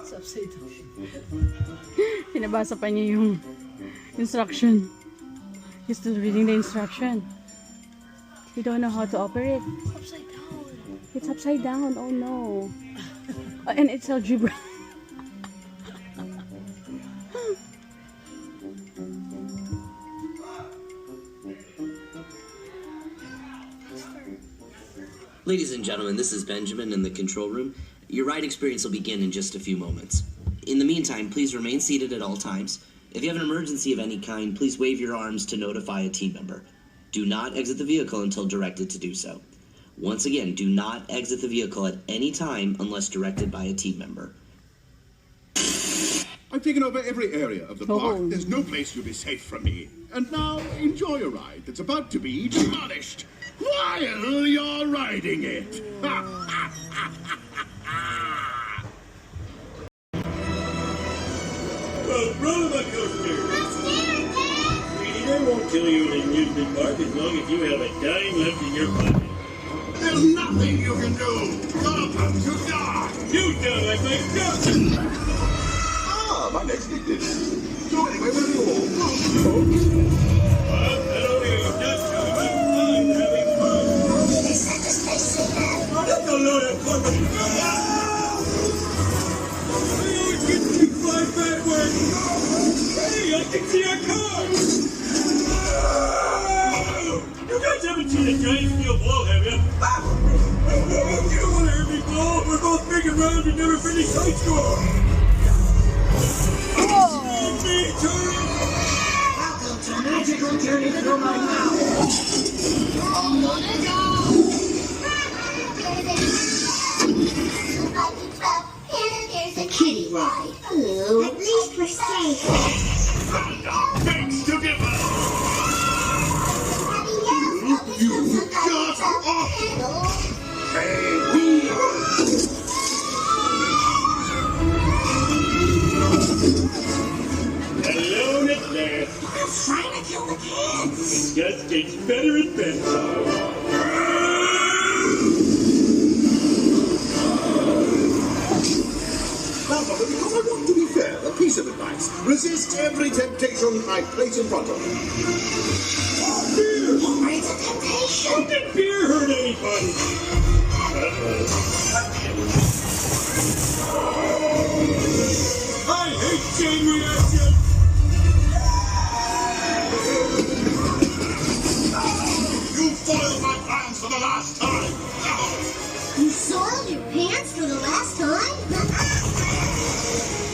It's upside down. Pinabasa pa niya yung instruction. He's still reading the instruction. You don't know how to operate. Upside down. It's upside down. Oh no. And it's algebra. Ladies and gentlemen, this is Benjamin in the control room. Your ride experience will begin in just a few moments. In the meantime, please remain seated at all times. If you have an emergency of any kind, please wave your arms to notify a team member. Do not exit the vehicle until directed to do so. Once again, do not exit the vehicle at any time unless directed by a team member. I've taken over every area of the park. There's no place you'll be safe from me. And now, enjoy a ride that's about to be demolished while you're riding it. Well, roller coaster! Sweetie, they won't kill you in an amusement park as long as you have a dime left in your pocket. There's nothing you can do. Welcome to die. You sound like my duck! My next victim. So anyway, where are you all? Not only are you duck shooting, but I'm having fun. That's a load of fucking... I always get to fly backwards! Hey, I can see our car! You guys haven't seen a giant steel ball, have you? You don't want to hurt me, ball. We're both big and round and never finish high school. Welcome to Magical Journey Through My Mouth. The kiddie ride. Hello. At least we're safe. Thanks to give us. You got off. Hey, we. Alone at last. I'm trying to kill the kids. It just gets better and better. Now, because I want to be fair, a piece of advice. Resist every temptation I place in front of you. Beer! It's a temptation. How did beer hurt anybody? I hate chain reaction! You foiled my plans for the last time. You soiled your pants for the last time?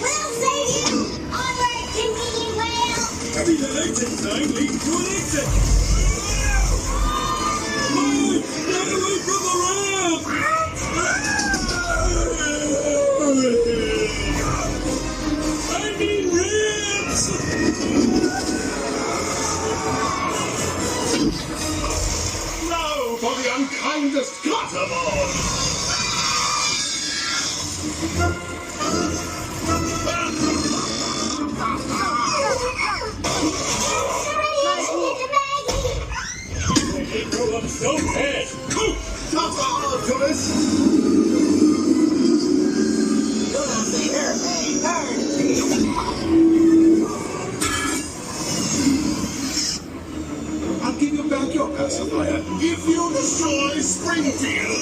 Well, say you. Onward, convenient whale. Maybe the exit sign leads to an exit! Marge, get away from the ramp! I mean ramps! Now for the unkindest cut of all. They grow up so fast! Not hard to this. I'll give you back your pacifier if you destroy Springfield.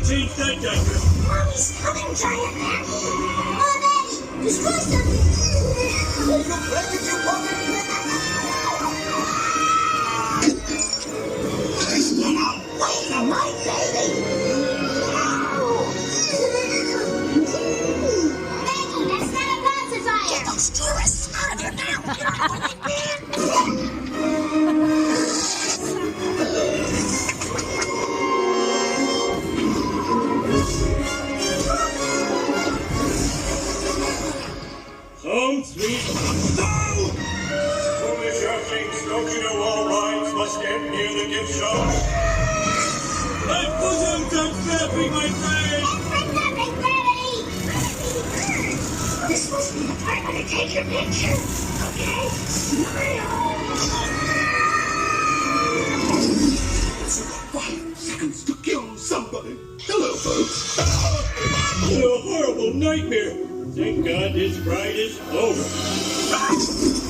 Change that diaper! Mommy's coming, giant man. Oh, Maggie, destroy something. Get away from my baby. Maggie, that's not a pacifier. Get those tourists out of your mouth. You're not like that. Home sweet. No! Foolish earthlings smoking a wall rides must end near the gift shop. My bosoms are snapping, my friend! Nothing, Gravity! This must be the time when I take your picture. Okay? Smile. chance to kill somebody. Hello, folks. What a horrible nightmare. Thank God this ride is over.